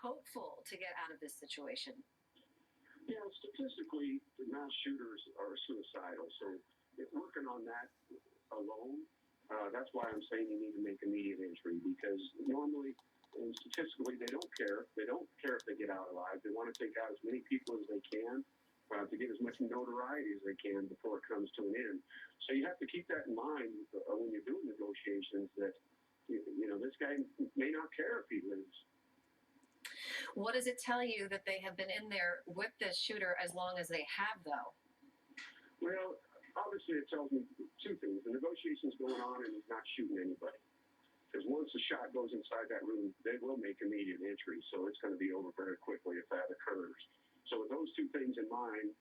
hopeful to get out of this situation? Yeah, statistically, the mass shooters are suicidal. So working on that alone, that's why I'm saying you need to make immediate entry, because normally and statistically they don't care. They don't care if they get out alive. They want to take out as many people as they can to get as much notoriety as they can before it comes to an end. So you have to keep that in mind when you're doing negotiations, that this guy may not care if he lives. What does it tell you that they have been in there with this shooter as long as they have, though? Well, obviously it tells me two things. The negotiation's going on and he's not shooting anybody. Because once the shot goes inside that room, they will make immediate entry. So it's going to be over very quickly if that occurs. So with those two things in mind,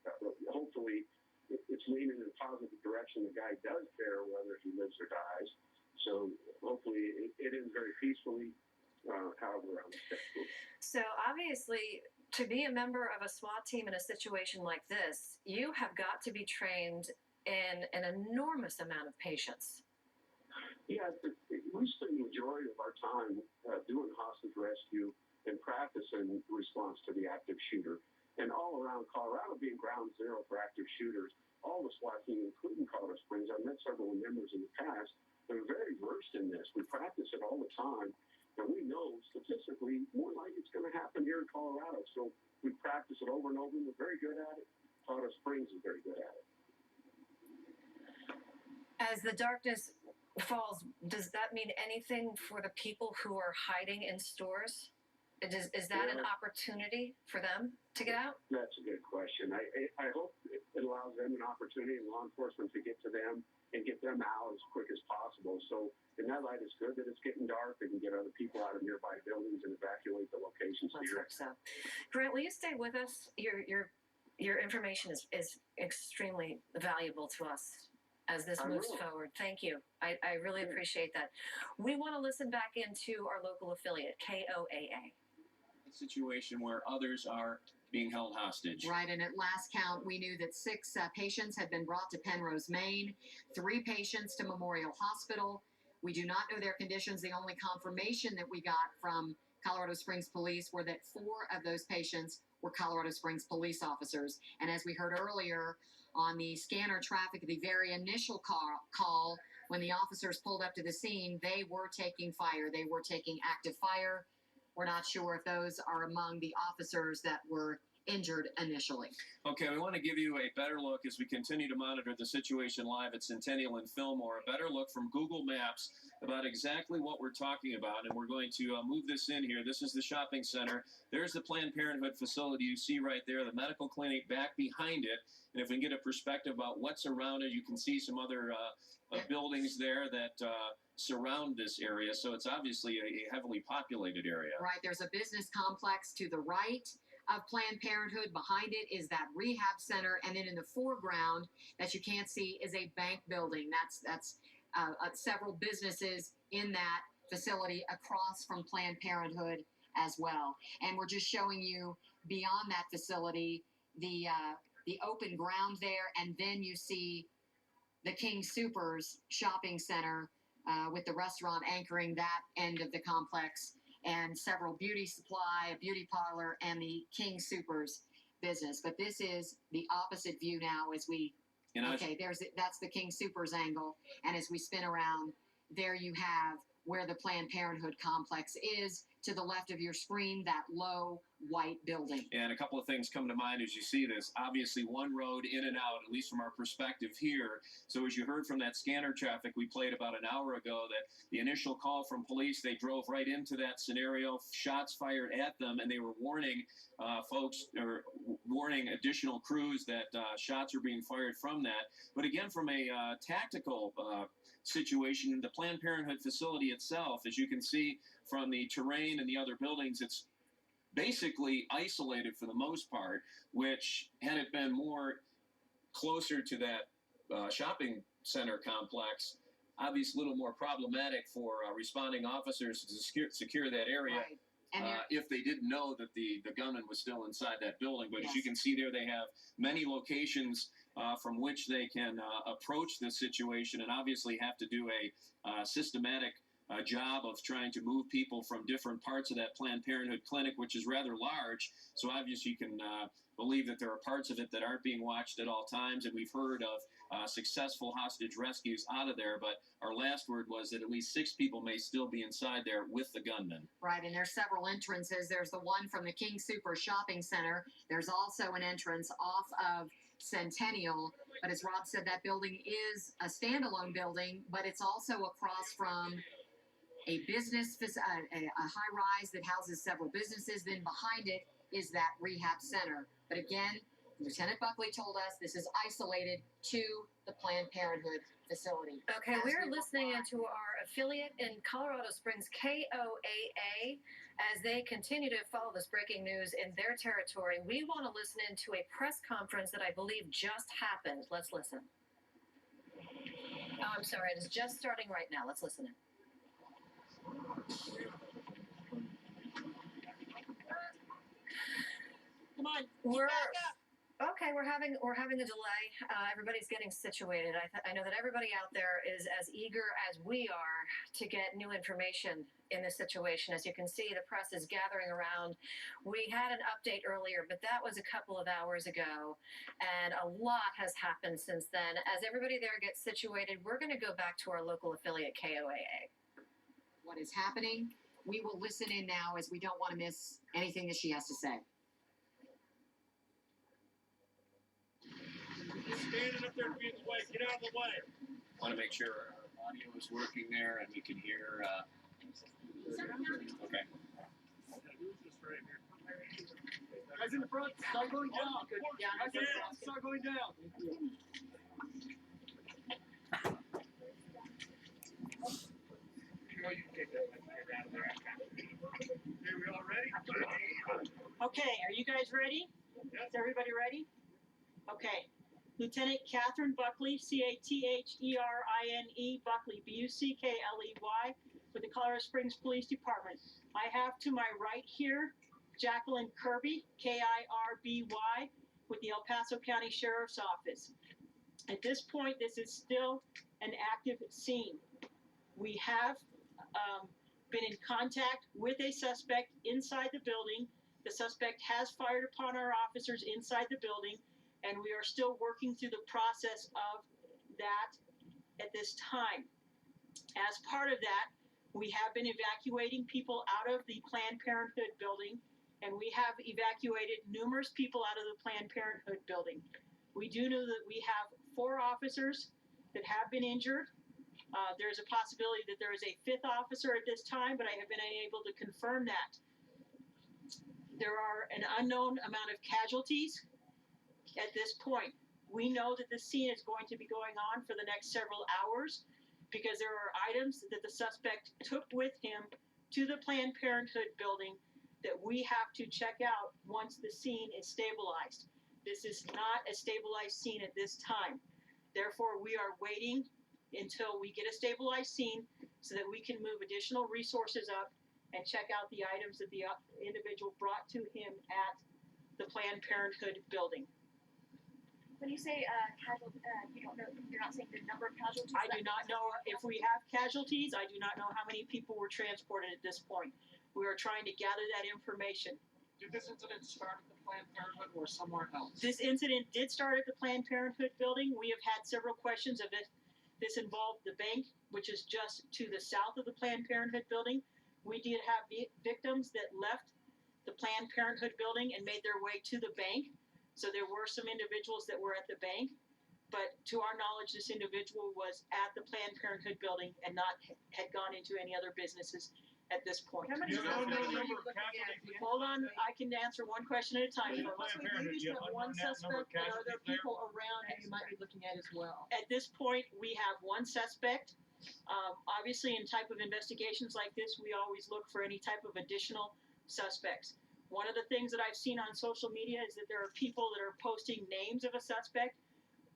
hopefully it's leaning in a positive direction. The guy does care whether he lives or dies. So hopefully it ends very peacefully, however unexpected. So obviously, to be a member of a SWAT team in a situation like this, you have got to be trained in an enormous amount of patience. Yeah, we spend the majority of our time doing hostage rescue and practicing response to the active shooter. And all around Colorado being ground zero for active shooters, all the SWAT team, including Colorado Springs, I've met several members in the past, they're very versed in this. We practice it all the time. And we know statistically more like it's going to happen here in Colorado. So we practice it over and over, and we're very good at it. Colorado Springs is very good at it. As the darkness falls, does that mean anything for the people who are hiding in stores? Is that an opportunity for them to get out? That's a good question. I hope it allows them an opportunity and law enforcement to get to them and get them out as quick as possible. So in that light, it's good that it's getting dark. They can get other people out of nearby buildings and evacuate the locations. Let's hope so. Grant, will you stay with us? Your information is extremely valuable to us as this moves forward. Thank you. I really appreciate that. We want to listen back into our local affiliate, KOAA. Situation where others are being held hostage. Right, and at last count, we knew that 6 patients had been brought to Penrose, Maine, 3 patients to Memorial Hospital. We do not know their conditions. The only confirmation that we got from Colorado Springs Police were that 4 of those patients were Colorado Springs police officers. And as we heard earlier on the scanner traffic, the very initial call, when the officers pulled up to the scene, they were taking fire. They were taking active fire. We're not sure if those are among the officers that were injured initially. Okay, we want to give you a better look as we continue to monitor the situation live at Centennial and Fillmore. A better look from Google Maps about exactly what we're talking about. And we're going to move this in here. This is the shopping center. There's the Planned Parenthood facility you see right there, the medical clinic back behind it. And if we can get a perspective about what's around it, you can see some other buildings there that surround this area. So it's obviously a heavily populated area. Right. There's a business complex to the right of Planned Parenthood. Behind it is that rehab center. And then in the foreground that you can't see is a bank building. That's several businesses in that facility across from Planned Parenthood as well. And we're just showing you beyond that facility, the open ground there. And then you see the King Soopers shopping center with the restaurant anchoring that end of the complex, and several beauty supply, a beauty parlor, and the King Soopers business. But this is the opposite view now as we, that's the King Soopers angle. And as we spin around, there you have where the Planned Parenthood complex is. To the left of your screen, that low white building. And a couple of things come to mind as you see this. Obviously, one road in and out, at least from our perspective here. So as you heard from that scanner traffic we played about an hour ago, that the initial call from police, they drove right into that scenario, shots fired at them, and they were warning folks, or warning additional crews that shots are being fired from that. But again, from a tactical situation, the Planned Parenthood facility itself, as you can see from the terrain and the other buildings, it's basically isolated for the most part, which had it been more closer to that shopping center complex, obviously a little more problematic for responding officers to secure that area. Right. And if they didn't know that the gunman was still inside that building. But yes, as you can see there, they have many locations from which they can approach this situation, and obviously have to do a systematic job of trying to move people from different parts of that Planned Parenthood clinic, which is rather large. So obviously you can believe that there are parts of it that aren't being watched at all times. And we've heard of successful hostage rescues out of there. But our last word was that at least 6 people may still be inside there with the gunman. Right, and there's several entrances. There's the one from the King Super Shopping Center. There's also an entrance off of Centennial. But as Rob said, that building is a standalone building, but it's also across from a business, a high rise that houses several businesses. Then behind it is that rehab center. But again, Lieutenant Buckley told us this is isolated to the Planned Parenthood facility. Okay, As we're we listening reply- into our affiliate in Colorado Springs, KOAA, as they continue to follow this breaking news in their territory. We want to listen into a press conference that I believe just happened. Let's listen. Oh, I'm sorry, it is just starting right now. Let's listen in. Come on, We're back up. okay. We're having a delay. Everybody's getting situated. I know that everybody out there is as eager as we are to get new information in this situation. As you can see, the press is gathering around. We had an update earlier, but that was a couple of hours ago, and a lot has happened since then. As everybody there gets situated, we're going to go back to our local affiliate, KOAA. What is happening? We will listen in now, as we don't want to miss anything that she has to say. Standing up there being the way. Get out of the way. Want to make sure our audio is working there and we can hear. Okay. Guys in the front, start going down. Guys in the front, start going down. Okay, we all ready? Okay, are you guys ready? Is everybody ready? Okay. Lieutenant Catherine Buckley, Catherine Buckley, Buckley, with the Colorado Springs Police Department. I have to my right here Jacqueline Kirby, Kirby, with the El Paso County Sheriff's Office. At this point, this is still an active scene. We have been in contact with a suspect inside the building. The suspect has fired upon our officers inside the building, and we are still working through the process of that at this time. As part of that, we have been evacuating people out of the Planned Parenthood building, and we have evacuated numerous people out of the Planned Parenthood building. We do know that we have 4 officers that have been injured. There's a possibility that there is a 5th officer at this time, but I have been unable to confirm that. There are an unknown amount of casualties at this point. We know that the scene is going to be going on for the next several hours because there are items that the suspect took with him to the Planned Parenthood building that we have to check out once the scene is stabilized. This is not a stabilized scene at this time. Therefore, we are waiting until we get a stabilized scene so that we can move additional resources up and check out the items that the individual brought to him at the Planned Parenthood building. When you say you don't know, you're not saying the number of casualties? I do not know if we have casualties. I do not know how many people were transported at this point. We are trying to gather that information. Did this incident start at the Planned Parenthood or somewhere else? This incident did start at the Planned Parenthood building. We have had several questions of it. This involved the bank, which is just to the south of the Planned Parenthood building. We did have victims that left the Planned Parenthood building and made their way to the bank. So there were some individuals that were at the bank, but to our knowledge, this individual was at the Planned Parenthood building and had gone into any other businesses at this point. How many You don't know the suspects number are of you looking at? casualties? Hold on, I can answer one question at a time. Yeah. folks. Planned Parenthood, You you have have one unknown number of suspect, and are there casualties there? people around who you might be looking at as well? At this point, we have one suspect. Obviously, in type of investigations like this, we always look for any type of additional suspects. One of the things that I've seen on social media is that there are people that are posting names of a suspect.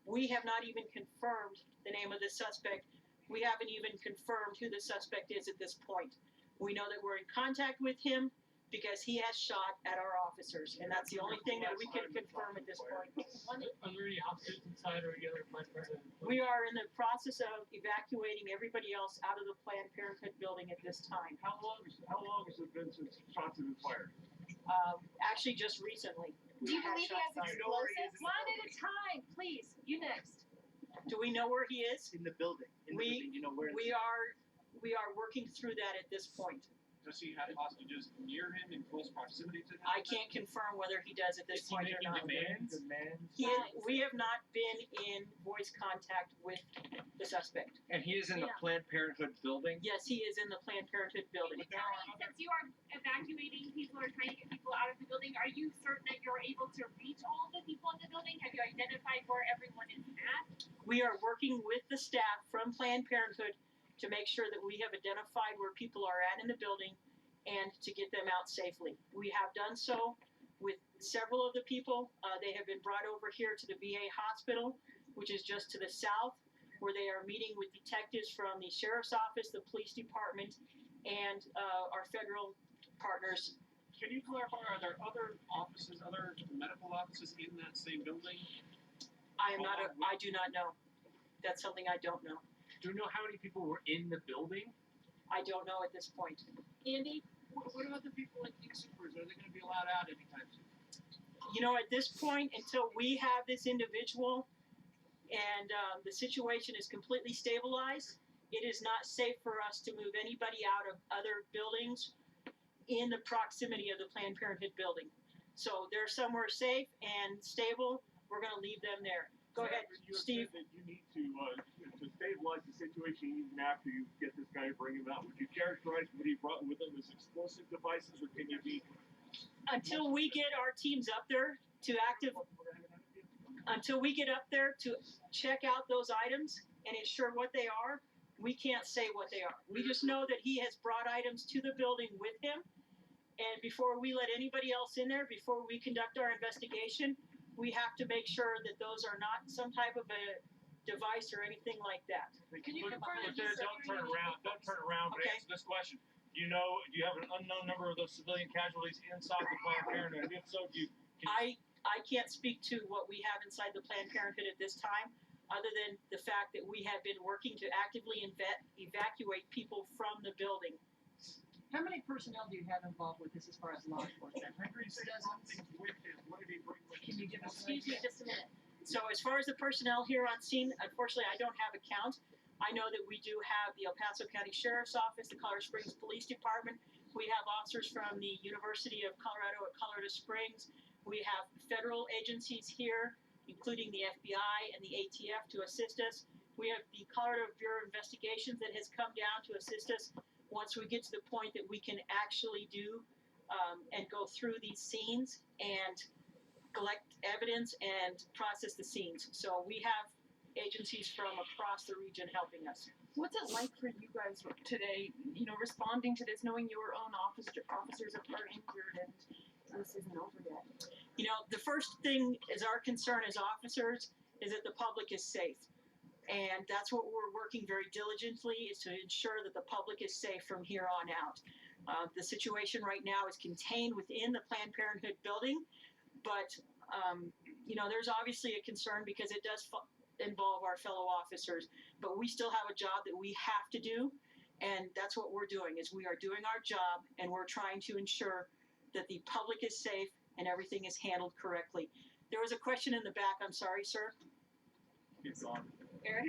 We have not even confirmed the name of the suspect. We haven't even confirmed who the suspect is at this point. We know that we're in contact with him, because he has shot at our officers, and that's the only thing that we can confirm at this point. Are there any officers inside or any other Planned Parenthood? We are in the process of evacuating everybody else out of the Planned Parenthood building at this time. How long has it been since shots have been fired? Actually, just recently. Do you believe he has fired. You know where he is explosives? in the One at a time, please. You next. Do we know where he is? In the building. You know where? We are working through that at this point. Does he have hostages near him in close proximity to him? I can't confirm whether he does at this Is he point or making not. demands? We have not been in voice contact with the suspect. And he is in the Yeah. Planned Parenthood building? Yes, he is in the Planned Parenthood building. Tell me, since you are evacuating people or trying to get people out of the building, are you certain that you're able to reach all of the people in the building? Have you identified where everyone is at? We are working with the staff from Planned Parenthood to make sure that we have identified where people are at in the building and to get them out safely. We have done so with several of the people. They have been brought over here to the VA hospital, which is just to the south, where they are meeting with detectives from the sheriff's office, the police department, and our federal partners. Can you clarify, are there other offices, other medical offices in that same building? I do not know. That's something I don't know. Do you know how many people were in the building? I don't know at this point. Andy? What about the people like King Supers? Are they going to be allowed out anytime soon? You know, at this point, until we have this individual and the situation is completely stabilized, it is not safe for us to move anybody out of other buildings in the proximity of the Planned Parenthood building. So they're somewhere safe and stable. We're going to leave them there. Go ahead, Steve. That you need to stabilize the situation even after you get this guy and bring him out. Would you characterize what he brought with him as explosive devices, or can you be? Until we get our teams up there to until we get up there to check out those items and ensure what they are, we can't say what they are. We just know that he has brought items to the building with him. And before we let anybody else in there, before we conduct our investigation, we have to make sure that those are not some type of a device or anything like that. Can you confirm that he's Don't turn around. Don't turn around. But Okay. answer this question. Do you have an unknown number of those civilian casualties inside the Planned Parenthood? If so, I can't speak to what we have inside the Planned Parenthood at this time, other than the fact that we have been working to actively evacuate people from the building. How many personnel do you have involved with this as far as law enforcement? Hundreds, dozens? with him, what did he bring with him? Can you give us an Excuse me idea? just a minute. So as far as the personnel here on scene, unfortunately, I don't have a count. I know that we do have the El Paso County Sheriff's Office, the Colorado Springs Police Department. We have officers from the University of Colorado at Colorado Springs. We have federal agencies here, including the FBI and the ATF to assist us. We have the Colorado Bureau of Investigations that has come down to assist us once we get to the point that we can actually do and go through these scenes and collect evidence and process the scenes. So we have agencies from across the region helping us. What's it like for you guys today, responding to this, knowing your own officers are injured and this isn't over yet? The first thing is our concern as officers is that the public is safe. And that's what we're working very diligently, is to ensure that the public is safe from here on out. The situation right now is contained within the Planned Parenthood building, but there's obviously a concern because it does involve our fellow officers. But we still have a job that we have to do, and that's what we're doing. Is we are doing our job, and we're trying to ensure that the public is safe and everything is handled correctly. There was a question in the back. I'm sorry, sir. It's on. Eric?